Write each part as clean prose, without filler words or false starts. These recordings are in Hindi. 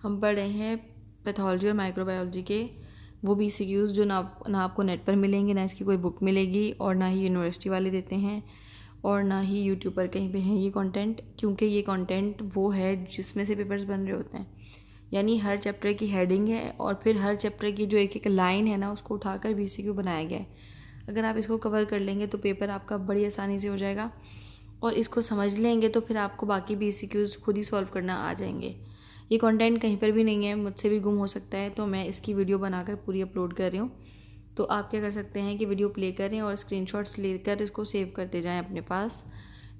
हम पढ़ रहे हैं पैथोलॉजी और माइक्रोबायोलॉजी के वो BCQs जो ना आपको नेट पर मिलेंगे, ना इसकी कोई बुक मिलेगी, और ना ही यूनिवर्सिटी वाले देते हैं, और ना ही यूट्यूब पर कहीं पे है ये कंटेंट, क्योंकि ये कंटेंट वो है जिसमें से पेपर्स बन रहे होते हैं। यानी हर चैप्टर की हेडिंग है और फिर हर चैप्टर की जो एक एक लाइन है ना उसको उठाकर BCQ बनाया गया है। अगर आप इसको कवर कर लेंगे तो पेपर आपका बड़ी आसानी से हो जाएगा, और इसको समझ लेंगे तो फिर आपको बाकी BCQs खुद ही सॉल्व करना आ जाएंगे। ये कंटेंट कहीं पर भी नहीं है, मुझसे भी गुम हो सकता है, तो मैं इसकी वीडियो बनाकर पूरी अपलोड कर रही हूँ। तो आप क्या कर सकते हैं कि वीडियो प्ले करें और स्क्रीनशॉट्स लेकर इसको सेव करते जाएं अपने पास।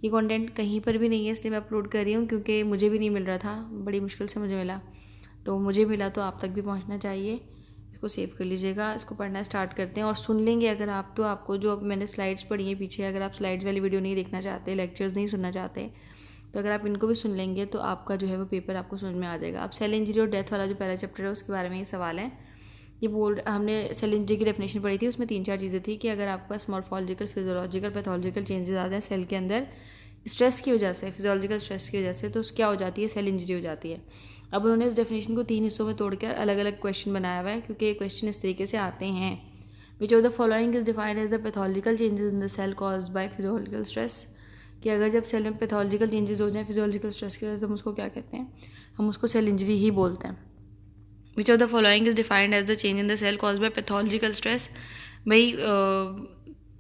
ये कंटेंट कहीं पर भी नहीं है, इसलिए मैं अपलोड कर रही हूँ, क्योंकि मुझे भी नहीं मिल रहा था, बड़ी मुश्किल से मुझे मिला, तो मुझे मिला तो आप तक भी पहुँचना चाहिए। इसको सेव कर लीजिएगा, इसको पढ़ना स्टार्ट करते हैं और सुन लेंगे अगर आप, तो आपको जो अब मैंने स्लाइड्स पढ़ी हैं पीछे, अगर आप स्लाइड्स वाली वीडियो नहीं देखना चाहते, लेक्चर्स नहीं सुनना चाहते, तो अगर आप इनको भी सुन लेंगे तो आपका जो है वो पेपर आपको समझ में आ जाएगा। अब सेल इंजरी और डेथ वाला जो पहला चैप्टर है उसके बारे में ये सवाल है। ये हमने सेल इंजरी की डेफिनेशन पढ़ी थी, उसमें 3-4 चीज़ें थी कि अगर आपके पास मॉर्फोलॉजिकल, फिजियोलॉजिकल, पैथोलॉजिकल चेंजेस आते हैं सेल के अंदर स्ट्रेस की वजह से, फिजियोलॉजिकल स्ट्रेस की वजह से, तो क्या हो जाती है, सेल इंजरी हो जाती है। अब उन्होंने इस डेफिनेशन को 3 हिस्सों में तोड़कर अलग अलग क्वेश्चन बनाया हुआ है, क्योंकि ये क्वेश्चन इस तरीके से आते हैं। Which of the following is defined as the pathological changes in the cell caused by physiological stress, कि अगर जब सेल में पैथोलॉजिकल चेंजेस हो जाएं फिजियोलॉजिकल स्ट्रेस की वजह से, हम उसको क्या कहते हैं, हम उसको सेल इंजरी ही बोलते हैं। Which of the following is defined as the change in the cell caused by pathological stress, भाई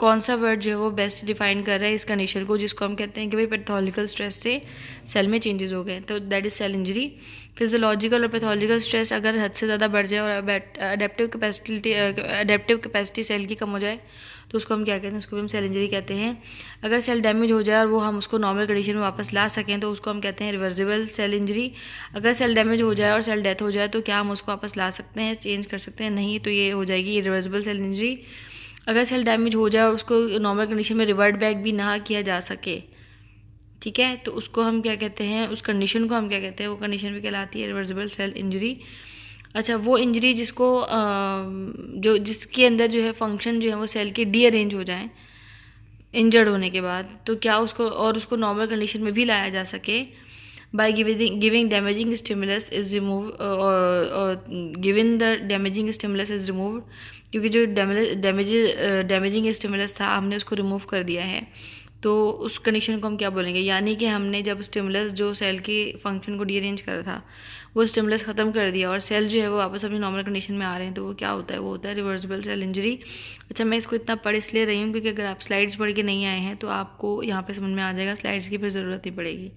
कौन सा वर्ड जो है वो बेस्ट डिफाइन कर रहा है इस कंडीशन को, जिसको हम कहते हैं कि भाई पैथोलॉजिकल स्ट्रेस से सेल में चेंजेस हो गए, तो that is cell injury. Physiological और पैथोलॉजिकल स्ट्रेस अगर हद से ज़्यादा बढ़ जाए और अडेप्टिव कैपेसिटी सेल की कम हो जाए तो उसको हम क्या कहते हैं, उसको भी हम सेल इंजरी कहते हैं। अगर सेल डैमेज हो जाए और वो हम उसको नॉर्मल कंडीशन में वापस ला सकें तो उसको हम कहते हैं रिवर्सिबल सेल इंजरी। अगर सेल डैमेज हो जाए और सेल डेथ हो जाए तो क्या हम उसको वापस ला सकते हैं, चेंज कर सकते हैं, नहीं, तो ये हो जाएगी इरिवर्सिबल सेल इंजरी। अगर सेल डैमेज हो जाए और उसको नॉर्मल कंडीशन में रिवर्ट बैक भी ना किया जा सके, ठीक है, तो उसको हम क्या कहते हैं, उस कंडीशन को हम क्या कहते हैं, वो कंडीशन भी कहलाती है रिवर्सिबल सेल इंजरी। अच्छा, वो इंजरी जिसको जो जिसके अंदर जो है फंक्शन जो है वो सेल के डीअरेंज हो जाए इंजर्ड होने के बाद, तो क्या उसको और उसको नॉर्मल कंडीशन में भी लाया जा सके by giving damaging stimulus is remove, given the damaging stimulus is removed, क्योंकि जो डैमेजिंग स्टिमुलस था हमने उसको रिमूव कर दिया है, तो उस कंडीशन को हम क्या बोलेंगे, यानी कि हमने जब स्टिमुलस जो सेल के फंक्शन को डीअरेंज करा था वो स्टिमुलस ख़त्म कर दिया और सेल जो है वो वापस अपनी नॉर्मल कंडीशन में आ रहे हैं, तो वो क्या होता है, वो होता है रिवर्सिबल सेल इंजरी। अच्छा, मैं इसको इतना पढ़ इसलिए रही हूँ क्योंकि अगर आप स्लाइड्स पढ़ के नहीं आए हैं तो आपको यहाँ पे समझ में आ जाएगा, स्लाइड्स की फिर ज़रूरत ही पड़ेगी।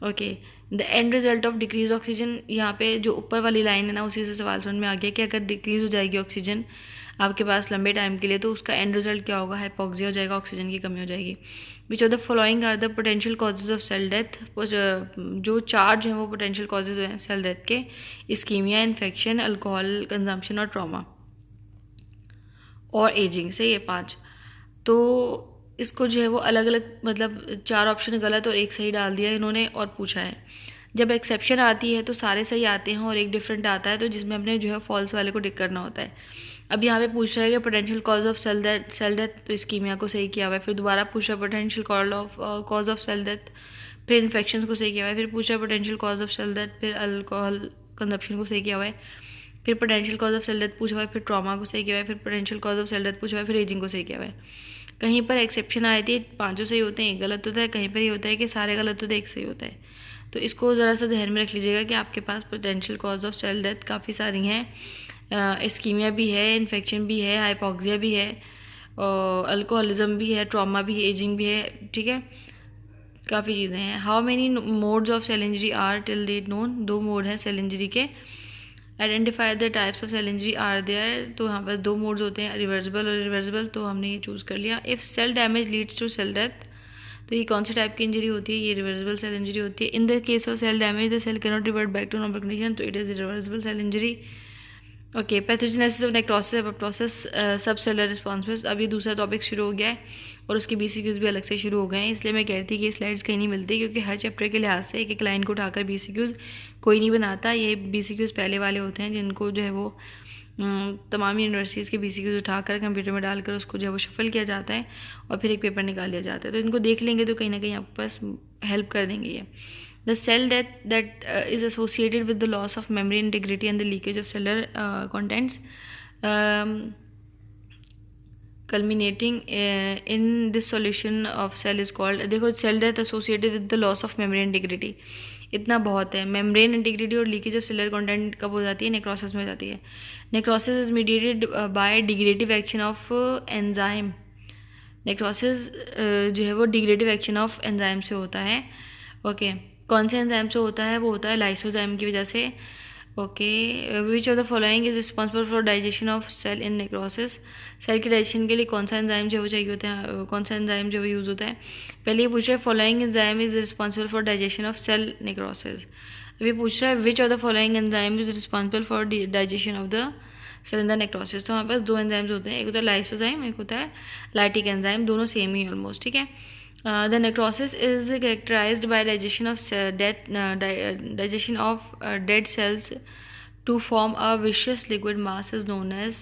Okay, the end result of decrease oxygen, यहाँ पे जो ऊपर वाली लाइन है ना उसी से सवाल समझ में आ गया कि अगर डिक्रीज हो जाएगी ऑक्सीजन आपके पास लंबे टाइम के लिए तो उसका एंड रिजल्ट क्या होगा, हाइपोक्सिया हो जाएगा, ऑक्सीजन की कमी हो जाएगी। Which of the following are the potential causes of cell death, जो चार्ज हैं वो पोटेंशियल कॉजेज हैं सेल डेथ के, इस्कीमिया, इन्फेक्शन, अल्कोहल कंजम्पशन और ट्रॉमा और एजिंग से, ये 5। तो इसको जो है वो अलग अलग, मतलब 4 ऑप्शन गलत और एक सही डाल दिया इन्होंने और पूछा है। जब एक्सेप्शन आती है तो सारे सही आते हैं और एक डिफरेंट आता है, तो जिसमें अपने जो है फॉल्स वाले को टिक करना होता है। अब यहाँ पे पूछ रहा है कि potential cause of cell death, तो इस्कीमिया को सही किया हुआ है। फिर दोबारा पूछ रहा है potential cause of cell death, फिर इन्फेक्शन को सही किया हुआ है। फिर पूछ रहा है potential cause of cell death, फिर अल्कोहल कंजप्शन को सही किया हुआ है। फिर potential cause of cell death पूछा हुआ है, फिर ट्रॉमा को सही किया हुआ है, फिर potential cause of cell death पूछा हुआ है, फिर एजिंग को सही किया हुआ है। कहीं पर एक्सेप्शन आए थे, 5 सही होते हैं, एक गलत होता है, कहीं पर ये होता है कि सारे गलत होते हैं, एक सही होता है। तो इसको ज़रा सा ध्यान में रख लीजिएगा कि आपके पास potential cause of cell death काफ़ी सारी हैं, इस्कीमिया भी है, इन्फेक्शन भी है, हाइपोक्सिया भी है, अल्कोहलिज्म भी है, ट्रॉमा भी है, एजिंग भी है, ठीक है, काफ़ी चीज़ें हैं। How many modes of cell injury are till date known, 2 mode हैं सेल इंजरी के। Identify the types of cell injury are there, तो यहाँ पर 2 मोड्स होते हैं, रिवर्सिबल और इरिवर्सिबल, तो हमने ये चूज़ कर लिया। If cell damage leads to cell death, तो ये कौन सी टाइप की इंजरी होती है, ये रिवर्सिबल सेल इंजरी होती है। In the case of cell damage the cell can not revert back to normal condition, तो it is reversible cell injury. Okay, pathogenesis of necrosis apoptosis subcellular responses, अब ये दूसरा टॉपिक शुरू हो गया है और उसके BCQs भी अलग से शुरू हो गए हैं, इसलिए मैं कह रही थी कि स्लाइड्स कहीं नहीं मिलती, क्योंकि हर चैप्टर के लिहाज से एक एक लाइन को उठाकर BCQs कोई नहीं बनाता। ये BCQs पहले वाले होते हैं जिनको जो है वो तमाम यूनिवर्सिटीज़ के BCQs उठाकर कंप्यूटर में डालकर उसको जो है वो शफल किया जाता है और फिर एक पेपर निकाल लिया जाता है, तो इनको देख लेंगे तो कहीं ना कहीं आपके पास हेल्प कर देंगे ये। The cell death that is associated with the loss of memory integrity and the leakage of cellular contents, culminating in this solution of cell is called, देखो cell death associated with the loss of memory integrity इतना बहुत है. मेम्ब्रेन इंटीग्रिटी और लीकेज ऑफ सेलर कंटेंट कब हो जाती है? नेक्रोसिस में हो जाती है. Necrosis is mediated by degradative action of enzyme. Necrosis जो है वो डिग्रेडिव एक्शन ऑफ एंजाइम से होता है. ओके, कौन से एंजाइम से होता है? वो होता है लाइसोजाइम की वजह से. Okay, which of the following is responsible for digestion of cell in necrosis. Cell के डाइजेशन के लिए कौन सा एंजाइम जो वो चाहिए होता है, कौन सा एंजाइम जो वो यूज़ होता है? पहले ये पूछ रहा है following enzyme is responsible for digestion of cell necrosis. अभी पूछ रहा है which of the following enzyme is responsible for digestion of the cell in the necrosis. तो हमारे पास दो एंजाइम्स होते हैं, एक होता है लाइसोजाइम, एक होता है लाइटिक एंजाइम. दोनों सेम ही ऑलमोस्ट. ठीक है. The necrosis is characterized by digestion of dead cells to form a viscous liquid mass is known as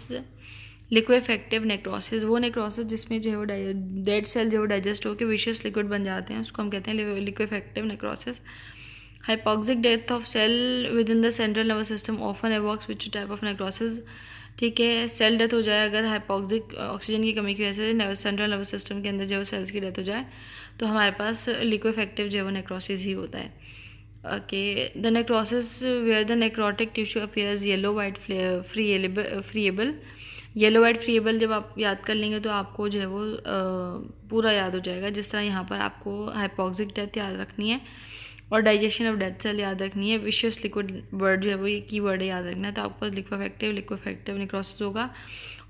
liquefactive necrosis. वो necrosis जिसमें जो है वो डेड सेल जो डाइजेस्ट होकर विशियस लिक्विड बन जाते हैं उसको हम कहते हैं liquefactive necrosis. Hypoxic death of cell within the central nervous system often evokes which type of necrosis. ठीक है, सेल डेथ हो जाए अगर हाइपोक्सिक ऑक्सीजन की कमी की वजह से सेंट्रल नर्वस सिस्टम के अंदर जो सेल्स की डेथ हो जाए तो हमारे पास लिक्विफेक्टिव जो है वो नेक्रोसिस ही होता है. Okay, the necrosis where the necrotic tissue appears yellow white friable. Yellow white friable जब आप याद कर लेंगे तो आपको जो है वो पूरा याद हो जाएगा. जिस तरह यहाँ पर आपको हाइपोक्सिक डेथ याद रखनी है और डाइजेशन ऑफ डेड सेल याद रखनी है, विशियस लिक्विड वर्ड जो है वो ये की वर्ड याद रखना है. तो आपके पास लिक्विफेक्टिव नेक्रोसिस होगा.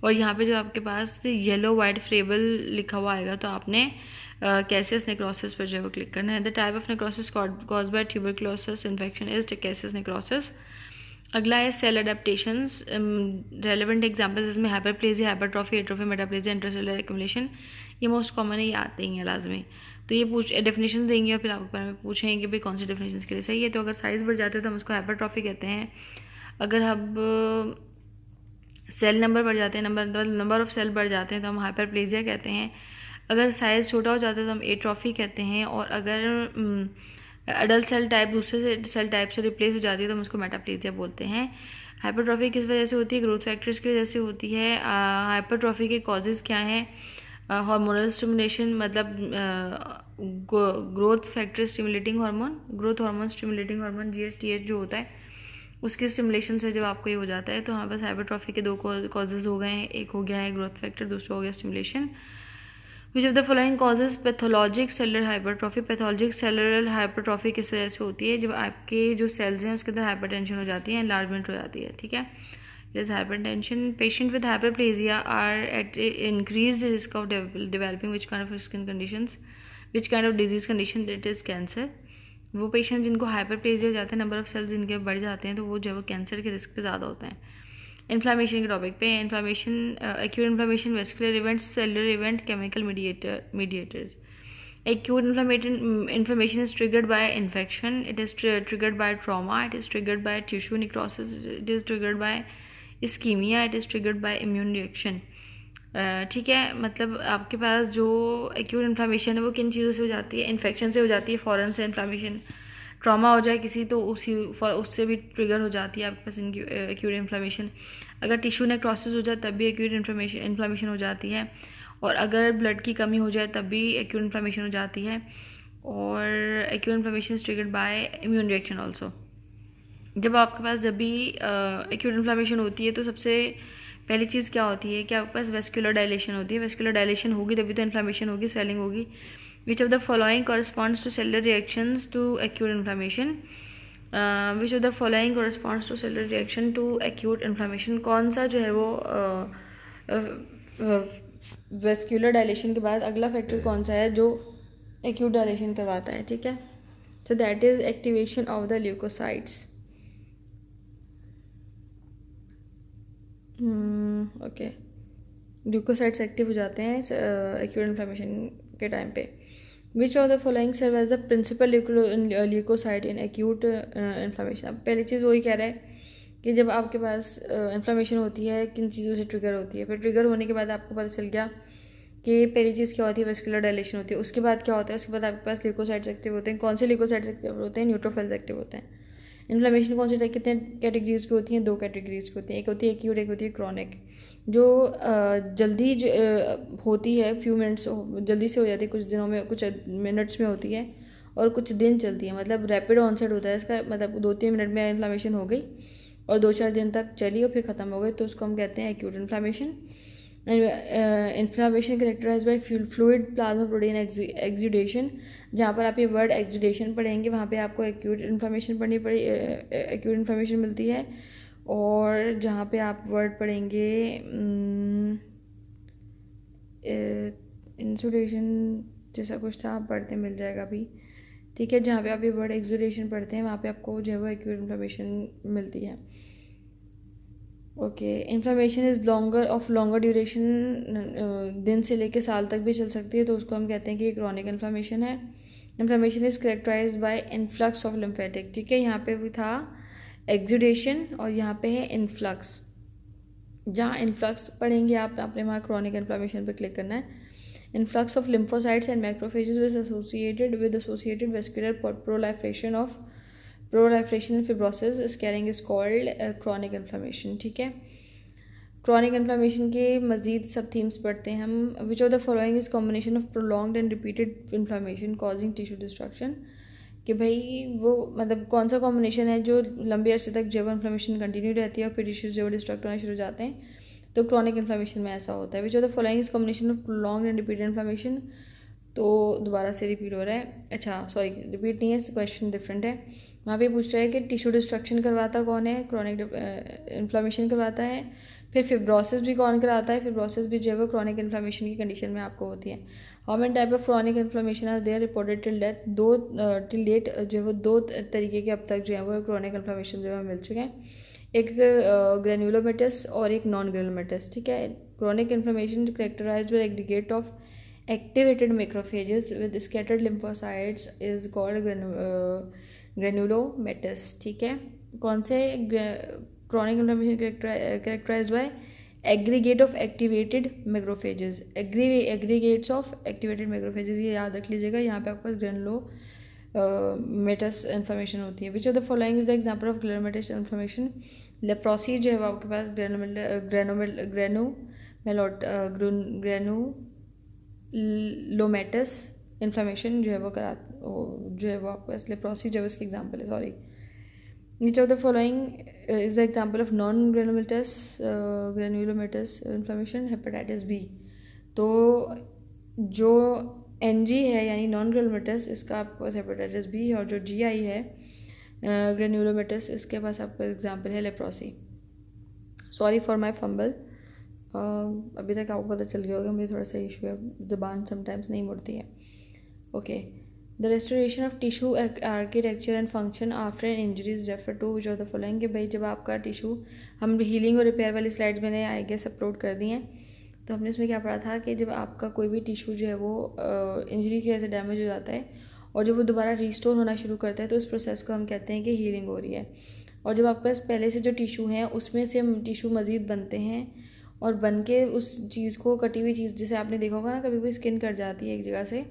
और यहाँ पे जो आपके पास येलो वाइट फ्रेबल लिखा हुआ आएगा तो आपने कैसियस नेक्रोसिस पर जो है वो क्लिक करना है. The type of necrosis cause by tuberculosis infection is Cassius necrosis. अगला है सेल अडेप्टेशंस. रेलेवेंट एग्जाम्पल्स इसमें hyperplasia, hypertrophy, atrophy, metaplasia, intracellular accumulation. ये मोस्ट कॉमन है, ये आते ही हैं लाजमी. तो ये डेफिनेशन देंगे और फिर आपके बारे में पूछेंगे कि भाई कौन सी डेफिनेशन के लिए सही है. तो अगर साइज़ बढ़ जाते हैं तो हम उसको हाइपरट्रॉफी कहते हैं. अगर अब सेल नंबर बढ़ जाते हैं, नंबर ऑफ सेल बढ़ जाते हैं तो हम हाइपरप्लेजिया कहते हैं. अगर साइज़ छोटा हो जाता है तो हम एट्रॉफी कहते हैं. और अगर अडल्ट सेल टाइप दूसरे सेल टाइप से रिप्लेस हो जाती है तो हम उसको मेटाप्लेजिया बोलते हैं. हाइपरट्रॉफी किस वजह से होती है? ग्रोथ फैक्टर्स की वजह से होती है. हाइपरट्रॉफी के कॉजेज़ क्या हैं? हार्मोनल स्टिमुलेशन, मतलब growth factor stimulating hormone, growth hormone stimulating hormone GSTH जो होता है उसके स्टिमुलेशन से जब आपको ये हो जाता है तो हमारे पास हाइपरट्रॉफी के दो कॉजेज़ हो गए हैं. एक हो गया है ग्रोथ फैक्टर, दूसरा हो गया stimulation. Which of the following causes pathologic cellular hypertrophy. Pathologic cellular hypertrophy किस वजह से होती है? जब आपके जो सेल्स हैं उसके अंदर हाइपरटेंशन हो जाती है, एनलार्जमेंट हो जाती है. ठीक है, it is hypertension. Patient with hyperplasia are at increase risk of developing which kind of skin conditions, which kind of disease condition, it is cancer. वो पेशेंट जिनको हाइपरप्लेजिया हो जाता है, नंबर ऑफ सेल्स जिनके बढ़ जाते हैं तो वो जो है वो कैंसर के रिस्क पे ज़्यादा होते हैं. इन्फ्लामेशन के टॉपिक पे, inflammation, acute inflammation, vascular events, cellular event, chemical mediators. Acute inflammation is triggered by infection, it is triggered by trauma, it is triggered by tissue necrosis, it is triggered by ischemia, it is triggered by immune reaction. ठीक है, मतलब आपके पास जो एक्यूट इन्फ्लामेशन है वो किन चीज़ों से हो जाती है? इन्फेक्शन से हो जाती है, फॉरन से इन्फ्लामेशन. ट्रॉमा हो जाए किसी तो उससे भी ट्रिगर हो जाती है आपके पास एक्यूट इन्फ्लामेशन. अगर टिश्यू नेक्रोसिस हो जाए तब भी एक्यूट इन्फ्लामेशन हो जाती है. और अगर ब्लड की कमी हो जाए तब भी एक्यूट इन्फ्लामेशन हो जाती है. और acute inflammation is triggered by immune reaction also. जब आपके पास जब भी एक्यूट इन्फ्लामेशन होती है तो सबसे पहली चीज़ क्या होती है कि आपके पास वेस्कुलर डायलेशन होती है. वेस्कुलर डायलेशन होगी तभी तो इन्फ्लामेशन होगी, स्वेलिंग होगी. Which of the following corresponds to cellular reactions to acute inflammation. Which of the following corresponds to cellular reaction to acute inflammation. कौन सा जो है वो वेस्कुलर डायलेशन के बाद अगला फैक्टर कौन सा है जो एक्यूट डायलेशन करवाता है? ठीक है, so that is activation of the leukocytes. Okay, leukocytes active हो जाते हैं एक्यूट इन्फ्लामेशन के टाइम पे. Which of the following serve as the principal leukocyte in acute inflammation. अब पहली चीज़ वही कह रहा है कि जब आपके पास इन्फ्लामेशन होती है किन चीज़ों से ट्रिगर होती है. फिर ट्रिगर होने के बाद आपको पता चल गया कि पहली चीज़ क्या होती है, वेस्कुलर डायलेशन होती है। उसके बाद क्या होता है, उसके बाद आपके पास ल्यूकोसाइट्स एक्टिव होते हैं। कौन से ल्यूकोसाइट्स एक्टिव होते हैं, न्यूट्रोफिल्स एक्टिव होते हैं। इन्फ्लेमेशन कौन से टाइप कितने कैटेगरीज की होती हैं, 2 कैटेगरीज की होती हैं, एक होती है एक्यूट, एक होती है क्रॉनिक। जो जल्दी होती है, फ्यू मिनट्स जल्दी से हो जाती है, कुछ दिनों में, कुछ मिनट्स में होती है, और कुछ दिन चलती है, मतलब रैपिड ऑनसेट होता है इसका, मतलब 2-3 मिनट में इन्फ्लेमेशन हो गई और 2-4 दिन तक चली और फिर ख़त्म हो गई, तो उसको हम कहते हैं acute inflammation. Inflammation characterise by fluid plasma protein exudation. जहाँ पर आप ये वर्ड एक्सुडेशन पढ़ेंगे वहाँ पे आपको एक्यूट इन्फ्लेमेशन एक्यूट इन्फ्लेमेशन मिलती है। और जहाँ पे आप वर्ड पढ़ेंगे इंसुलेशन जैसा कुछ था, आप पढ़ते मिल जाएगा अभी, ठीक है। जहाँ पे आप ये वर्ड एक्सुडेशन पढ़ते हैं वहाँ पे आपको जो है वो एक्यूट इन्फ्लेमेशन मिलती है। Okay, inflammation is longer duration, दिन से लेके साल तक भी चल सकती है, तो उसको हम कहते हैं कि ये क्रॉनिक इन्फ्लेमेशन है। Inflammation is characterise by influx of lymphatic, ठीक है। यहाँ पे भी था एक्सुडेशन और यहाँ पे है इन्फ्लक्स। जहाँ इन्फ्लक्स पढ़ेंगे आप, आपने वहाँ क्रॉनिक इन्फ्लेमेशन पे क्लिक करना है। Influx of lymphocytes and macrophages was associated with associated vascular proliferation and fibrosis scarring is called chronic inflammation, ठीक है। क्रॉनिक इन्फ्लेमेशन के मजीद सब थीम्स पढ़ते हैं हम। विच of the following is combination of prolonged and repeated inflammation causing tissue destruction, कि भाई वो मतलब कौन सा कॉम्बिनेशन है जो लंबे अरसे तक जब इन्फ्लेमेशन कंटिन्यू रहती है और फिर टिश्यूज जो डिस्ट्रक्ट होना शुरू हो जाते हैं, तो क्रॉनिक इन्फ्लेमेशन में ऐसा होता है। Which of the following is combination of prolonged and repeated inflammation, तो दोबारा से रिपीट हो रहा है, अच्छा सॉरी रिपीट नहीं है, क्वेश्चन डिफरेंट है। वहाँ पे पूछ रहा है कि टिश्यू डिस्ट्रक्शन करवाता कौन है, क्रॉनिक इन्फ्लेमेशन करवाता है, फिर फिब्रोसिस भी कौन कराता है, फिब्रोसिस भी जो है वो क्रॉनिक इन्फ्लेमेशन की कंडीशन में आपको होती है। How many type of chronic inflammation are there reported till date, till date जो है वो 2 तरीके के अब तक जो है वो क्रॉनिक इन्फ्लेमेशन जो है मिल चुके हैं, एक ग्रेनुलोमेटस और एक नॉन ग्रेनुलोमेटस, ठीक है। Chronic inflammation characterised by aggregate of activated macrophages with scattered lymphocytes is called granulomatous, ठीक है। कौन से chronic inflammation characterised by aggregate of activated macrophages, aggregates of activated macrophages, ये याद रख लीजिएगा। यहाँ पे आपके पास ग्रेनुलोमेटस इन्फ्लेमेशन होती है। Which of the following is the example of granulomatous inflammation, leprosy जो है वो आपके पास ग्रेनुलोमेटस इन्फ्लेमेशन जो है वो आपको लेप्रोसी जो है उसकी एग्जांपल है, sorry. Which of the following is the example of non granulomatous inflammation, hepatitis B. तो जो NG है यानी नॉन ग्रेनुलोमेटस, इसका आपके पास हेपेटाइटिस बी है, और जो GI है ग्रेनुलोमेटस, इसके पास आपका एग्जांपल है leprosy. Sorry for my fumble, अभी तक आपको पता चल गया होगा मुझे थोड़ा सा इशू है, ज़बान समटाइम्स नहीं मुड़ती है। Okay, the restoration of tissue architecture and function after an injuries refer to which of the following, कि भाई जब आपका टिश्यू, हम हीलिंग और रिपेयर वाली स्लाइड्स मैंने आई गेस अपलोड कर दी हैं, तो हमने इसमें क्या पढ़ा था कि जब आपका कोई भी टिश्यू जो है वो इंजरी की वजह से डैमेज हो जाता है और जब वो दोबारा रिस्टोर होना शुरू करता है, तो इस प्रोसेस को हम कहते हैं कि हीलिंग हो रही है। और जब आपके पास पहले से जो टिश्यू हैं उसमें से टिश्यू मज़ीद बनते हैं और बन के उस चीज़ को, कटी हुई चीज़, जिसे आपने देखा होगा ना कभी भी स्किन कट जाती है एक जगह से,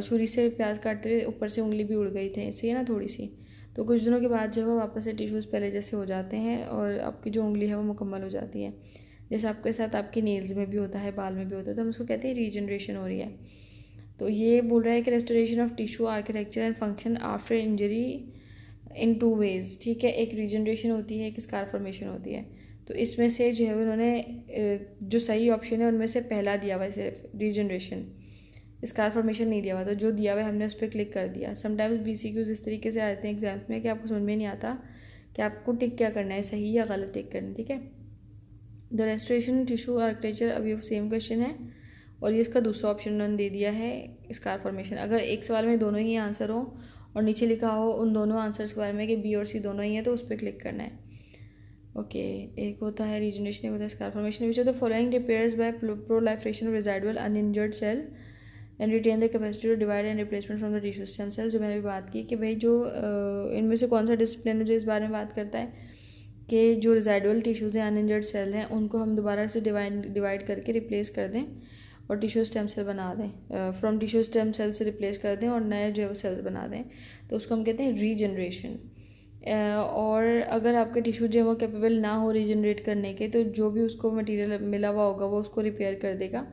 छुरी से प्याज काटते हुए ऊपर से उंगली भी उड़ गई थी इससे ना थोड़ी सी, तो कुछ दिनों के बाद जो है वापस से टिश्यूज़ पहले जैसे हो जाते हैं और आपकी जो उंगली है वो मुकम्मल हो जाती है। जैसे आपके साथ आपकी नेल्स में भी होता है, बाल में भी होता है, तो हम उसको कहते हैं रीजनरेशन हो रही है। तो ये बोल रहा है कि restoration of tissue architecture and function after injury in 2 ways, ठीक है। एक रीजनरेशन होती है, एक स्कार फॉर्मेशन होती है। तो इसमें से जो है उन्होंने जो सही ऑप्शन है उनमें से पहला दिया हुआ है, सिर्फ रीजनरेशन, स्कार फॉर्मेशन नहीं दिया हुआ। तो जो दिया हुआ है हमने उस पर क्लिक कर दिया। समटाइम्स BCQs इस तरीके से आते हैं एग्जाम्स में कि आपको समझ में नहीं आता कि आपको टिक क्या करना है, सही या गलत टिक करना है, ठीक है। द रेस्टोरेशन टिश्यू आर्किटेक्चर, अब ये सेम क्वेश्चन है और ये इसका दूसरा ऑप्शन उन्होंने दे दिया है स्कार फॉर्मेशन। अगर एक सवाल में दोनों ही आंसर हो और नीचे लिखा हो उन दोनों आंसर्स के बारे में कि B और C दोनों ही है, तो उस पर क्लिक करना है। ओके, एक होता है रीजनरेशन, एक होता है scar formation. Which of the following repairs by proliferation of residual uninjured cell and retain the capacity to divide and replacement from the tissue stem cell, जो मैंने भी बात की कि भाई जो इनमें से कौन सा डिसिप्लिन है जो इस बारे में बात करता है कि जो रेसिडुअल टिश्यूज़ हैं, अनइंजर्ड सेल हैं, उनको हम दोबारा से डिवाइड करके रिप्लेस कर दें और टिश्यू स्टेम सेल बना दें, फ्रॉम टिश्यू स्टेम सेल से रिप्लेस कर दें और नए जो है वो सेल्स बना दें, तो उसको हम कहते हैं रीजनरेशन। और अगर आपके टिश्यू जो है वो कैपेबल ना हो रीजनरेट करने के, तो जो भी उसको मटेरियल मिला हुआ होगा वो उसको रिपेयर कर देगा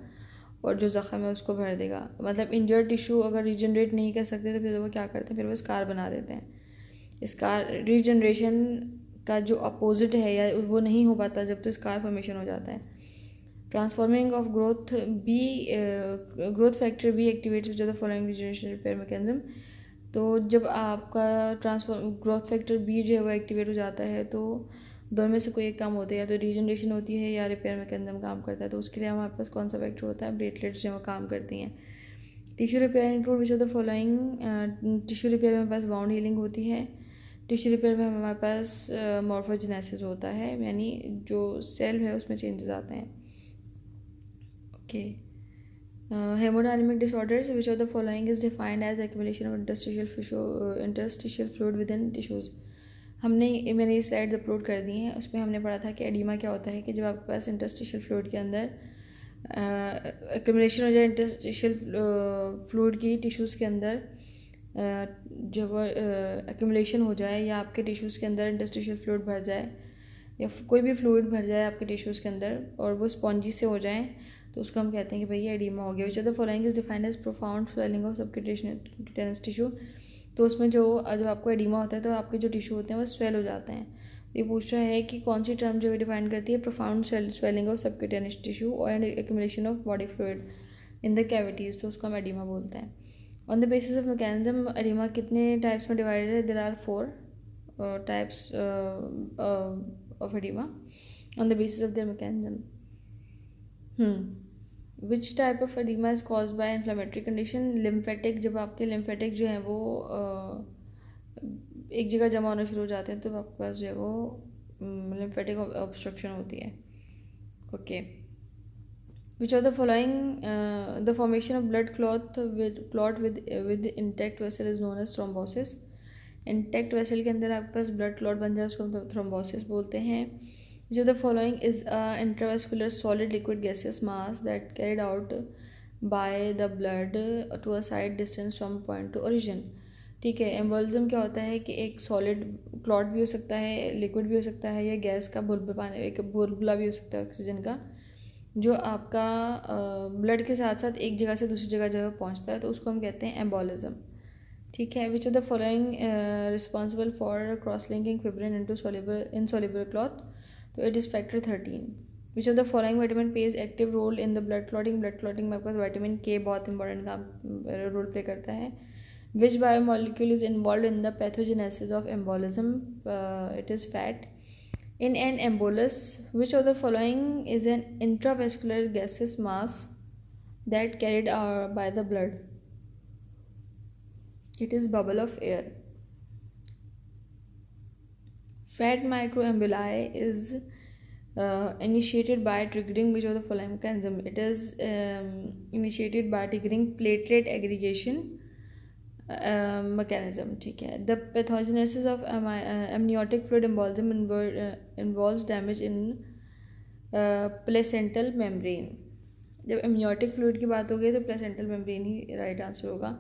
और जो ज़ख़म है उसको भर देगा। मतलब इंजर्ड टिश्यू अगर रीजनरेट नहीं कर सकते तो फिर वो क्या करते हैं, फिर वो स्कार बना देते हैं। स्कार रीजनरेशन का जो अपोजिट है या वो नहीं हो पाता जब तो स्कार फॉर्मेशन हो जाता है। Transforming of growth factor B activates which are the following regeneration repair mechanism. तो जब आपका ग्रोथ फैक्टर बी जो है वो एक्टिवेट हो जाता है तो दोनों में से कोई एक काम होता है, या तो रीजनरेशन होती है या रिपेयर मैकेनिज्म काम करता है। तो उसके लिए हमारे पास कौन सा फैक्टर होता है, प्लेटलेट्स जो है वो काम करती हैं। Tissue repair include which are the following. Tissue repair में हमारे पास बाउंड हीलिंग होती है। टिश्यू रिपेयर में हमारे पास मॉर्फोजेनेसिस होता है, यानी जो सेल है उसमें चेंजेस आते हैं। Okay, hemodynamic disorders which of the following is defined as accumulation of interstitial fluid within tissues. मैंने ये स्लाइड्स अपलोड कर दी हैं, उसमें हमने पढ़ा था कि एडिमा क्या होता है कि जब आपके पास इंटरस्टिशियल फ्लूइड के अंदर एक्यूमुलेशन हो जाए इंटरस्टिशियल फ्लूइड की टिश्यूज़ के अंदर, जब एक्यूमुलेशन हो जाए या आपके टिश्यूज़ के अंदर इंटरस्टिशियल फ्लूइड भर जाए या कोई भी फ्लूइड भर जाए आपके टिश्यूज़ के अंदर और वो स्पॉन्जी से हो जाएं, तो उसको हम कहते हैं कि भाई ये एडिमा हो गया। Which are the following is defined as profound swelling of subcutaneous tissue. तो उसमें जब आपको एडिमा होता है तो आपके जो टिश्यू होते हैं वो स्वेल हो जाते हैं। ये पूछ रहा है कि कौन सी टर्म जो है डिफाइन करती है profound swelling of subcutaneous tissue and accumulation of body fluid in the cavities, तो उसको हम एडिमा बोलते हैं। On the basis of mechanism, oedema कितने टाइप्स में डिवाइडेड है? There are 4 types of oedema on the basis of their mechanism. Which type of oedema is caused by inflammatory condition? Lymphatic, जब आपके लिम्फेटिक जो हैं वो एक जगह जमा होना शुरू हो जाते हैं तो आपके पास जो है वो लिम्फेटिक ऑब्स्ट्रक्शन होती है। Okay, which are the following the formation of blood clot with intact vessel is known as thrombosis. Intact vessel के अंदर आपके पास ब्लड क्लॉट बन जाए उसको हम थ्रोम्बोसिस बोलते हैं। Which of the following is a intravascular solid liquid gaseous mass that carried out by the blood to a side distance from point to origin? ठीक है, एम्बोलिज्म क्या होता है कि एक सॉलिड क्लॉट भी हो सकता है, लिक्विड भी हो सकता है, या गैस का एक बुलबुला भी हो सकता है ऑक्सीजन का, जो आपका ब्लड के साथ साथ एक जगह से दूसरी जगह जो है पहुँचता है, तो उसको हम कहते हैं एम्बोलिज्म। ठीक है, which of the following responsible for cross linking fibrin into insoluble clot? तो it is factor 13। Which of the following vitamin plays active role in the blood clotting? Blood clotting में आपके पास विटामिन के बहुत इंपॉर्टेंट काम रोल प्ले करता है। Which biomolecule is involve in the pathogenesis of embolism? It is fat. In an embolus, which of the following is an intravascular gaseous mass that carried by the blood? It is bubble of air. Fat microemboli is initiated by triggering which of the following mechanism? It is initiated by triggering platelet aggregation mechanism. ठीक है, the pathogenesis of amniotic fluid embolism involves damage in placental membrane. जब एमनियोटिक फ्लूइड की बात होगी तो प्लेसेंटल मेम्ब्रेन ही राइट आंसर होगा।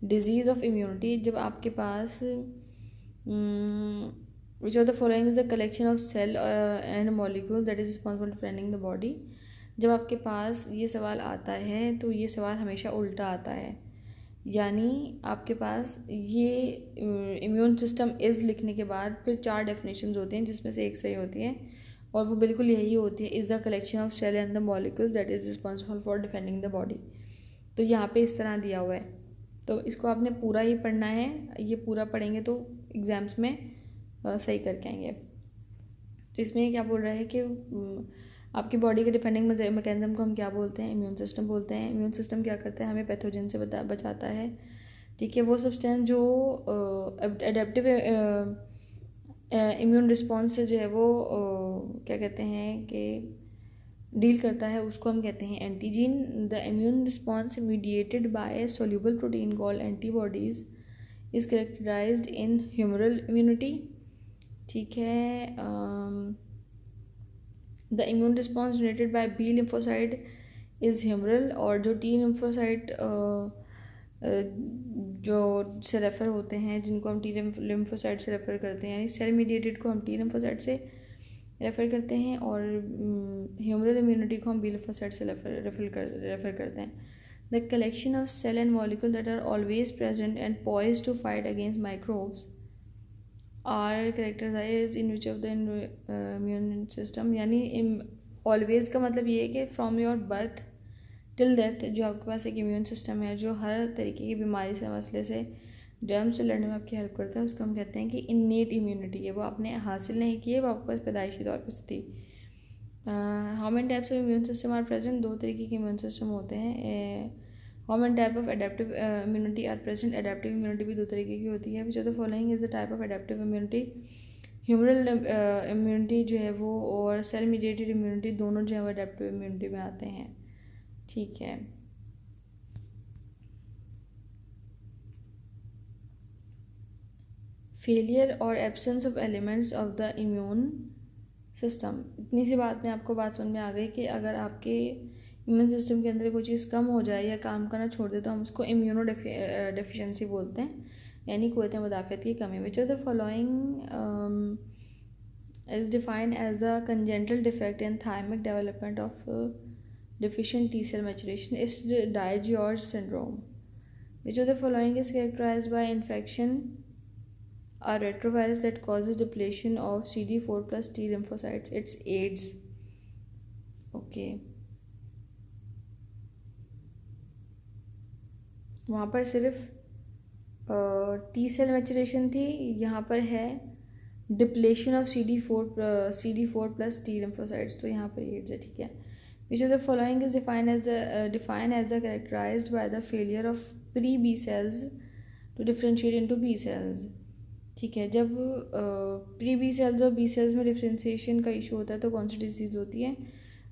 डिजीज़ ऑफ इम्यूनिटी, जब आपके पास which of the following is the collection of cell and molecule that is responsible for defending the body? जब आपके पास ये सवाल आता है तो ये सवाल हमेशा उल्टा आता है, यानी आपके पास ये इम्यून सिस्टम इज़ लिखने के बाद फिर 4 डेफिनेशंस होती हैं जिसमें से एक सही होती है और वो बिल्कुल यही होती है, is the collection of cell and the molecules that is responsible for defending the body. तो यहाँ पे इस तरह दिया हुआ है, तो इसको आपने पूरा ही पढ़ना है, ये पूरा पढ़ेंगे तो एग्ज़ाम्स में सही करके आएंगे। तो इसमें क्या बोल रहा है कि आपकी बॉडी के डिफेंडिंग मैकेनिज्म को हम क्या बोलते हैं? इम्यून सिस्टम बोलते हैं। इम्यून सिस्टम क्या करता है? हमें पैथोजन से बचाता है। ठीक है, वो सब्सटेंस जो एडेप्टिव इम्यून रिस्पॉन्स से जो है वो क्या कहते हैं कि डील करता है, उसको हम कहते हैं antigen. The immune response mediated by soluble protein called antibodies is characterised in humoral immunity. ठीक है, the immune response generated by B lymphocyte is humoral, और जो टी लिम्फोसाइट जो से रेफ़र होते हैं, जिनको हम टी लिम्फोसाइट से रेफ़र करते हैं, यानी सेल मीडिएटेड को हम टी लिम्फोसाइट से रेफ़र करते हैं, और ह्यूमरल इम्यूनिटी को हम बी लिम्फोसाइट से रेफ़र करते हैं. The collection of cell and molecule that are always present and poised to fight against microbes are characterized in which of the immune system. यानी always का मतलब ये है कि from your birth till death जो आपके पास एक इम्यून सिस्टम है जो हर तरीके की बीमारी से, मसले से, जर्म से लड़ने में आपकी हेल्प करता है, उसको हम कहते हैं कि इन्नेट इम्यूनिटी है. वो आपने हासिल नहीं की है, वो आपके पास पैदाइशी तौर पर थी. How many types of immune system are present? दो तरीके के इम्यून सिस्टम होते हैं. How many type of adaptive immunity are present? Adaptive immunity भी दो तरीके की होती है. Which of the following is the type of adaptive immunity? Humoral immunity जो है वो और सेल मीडिएटेड इम्यूनिटी दोनों जो है वो एडेप्टिव इम्यूनिटी में आते हैं. ठीक है. फेलियर और absence of elements of the immune system. इतनी सी बात में आपको बात समझ में आ गई कि अगर आपके इम्यून सिस्टम के अंदर कोई चीज़ कम हो जाए या काम करना छोड़ दे तो हम उसको इम्यूनो डेफिशिएंसी बोलते हैं, यानी क़ुव्वत मुदाफ़ियत की कमी. Which of the following is defined as a congenital defect in thymic development of deficient T cell maturation is Dye-George syndrome. Which of the following is characterized by infection, a retrovirus that causes depletion of CD4 plus T lymphocytes? It's AIDS. Okay. वहाँ पर सिर्फ टी सेल मैचुरेशन थी, यहाँ पर है depletion of CD4 plus T lymphocytes, तो यहाँ पर एड्स है. ठीक है. Which of the following is defined as the characterized by the failure of pre-B cells to differentiate into B cells? ठीक है. जब प्री-B cells और B cells में डिफ्रेंशिएशन का इशू होता है तो कौन सी डिजीज़ होती है?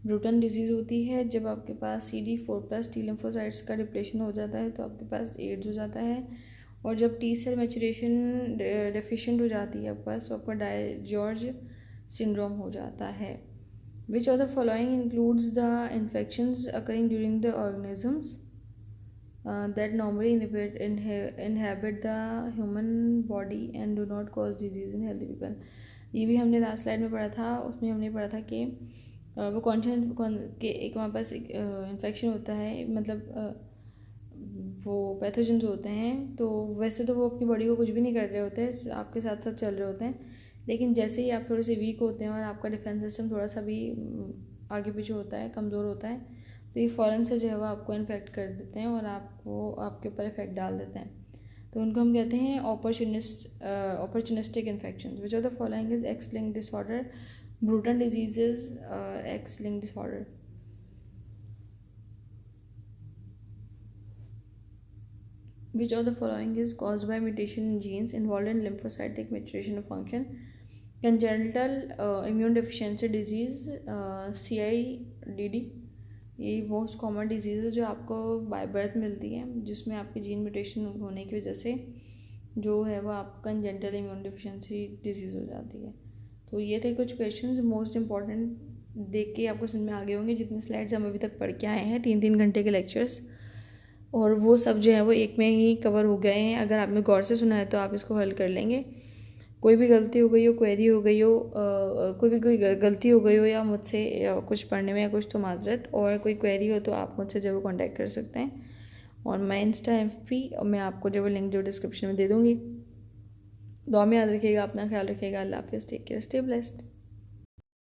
ब्रूटन डिजीज़ होती है. जब आपके पास CD4 प्लस टी लिम्फोसाइट्स का डिप्लेशन हो जाता है तो आपके पास एड्स हो जाता है. और जब टी सेल मैचुरेशन डेफिशिएंट हो जाती है आपके पास तो आपका डाय-जॉर्ज सिंड्रोम हो जाता है. Which of the following includes the infections occurring during the organisms that normally inhabit the human body and do not cause disease in healthy people? ये भी हमने लास्ट स्लाइड में पढ़ा था. उसमें हमने पढ़ा था कि वो एक वहाँ पास इन्फेक्शन होता है, मतलब वो पैथोजन्स होते हैं. तो वैसे तो वो अपनी बॉडी को कुछ भी नहीं कर रहे होते, आपके साथ साथ चल रहे होते हैं, लेकिन जैसे ही आप थोड़े से वीक होते हैं और आपका डिफेंस सिस्टम थोड़ा सा भी आगे पीछे होता है, कमज़ोर होता है, तो ये फ़ौरन से जो है वो आपको इन्फेक्ट कर देते हैं और आपको आपके ऊपर इफेक्ट डाल देते हैं. तो उनको हम कहते हैं opportunistic infection. Which of the following is X linked disorder? Bruton disease X linked disorder. Which of the following is caused by mutation in genes involved in lymphocytic maturation of function? Congenital immune deficiency disease, CIDD. ये मोस्ट कॉमन डिजीज़ है जो आपको बाय बर्थ मिलती है, जिसमें आपकी जीन म्यूटेशन होने की वजह से जो है वो आपका कंजेनिटल इम्यून डिफिशिएंसी डिजीज़ हो जाती है. तो ये थे कुछ क्वेश्चंस मोस्ट इंपॉर्टेंट, देख के आपको समझ में आ गए होंगे. जितने स्लाइड्स हम अभी तक पढ़ के आए हैं, 3-3 घंटे के लेक्चर्स, और वो सब जो है वो एक में ही कवर हो गए हैं. अगर आपने गौर से सुना है तो आप इसको हल कर लेंगे. कोई भी गलती हो गई हो, क्वेरी हो गई हो, कोई गलती हो गई हो या मुझसे या कुछ पढ़ने में या कुछ, तो माजरत. और कोई क्वेरी हो तो आप मुझसे जो वो कॉन्टैक्ट कर सकते हैं. और मैं इंस्टा FB और मैं आपको जो वो लिंक जो डिस्क्रिप्शन में दे दूँगी. दुआ में याद रखिएगा, अपना ख्याल रखिएगा. अल्लाह हाफिज़. Take care. Stay blessed.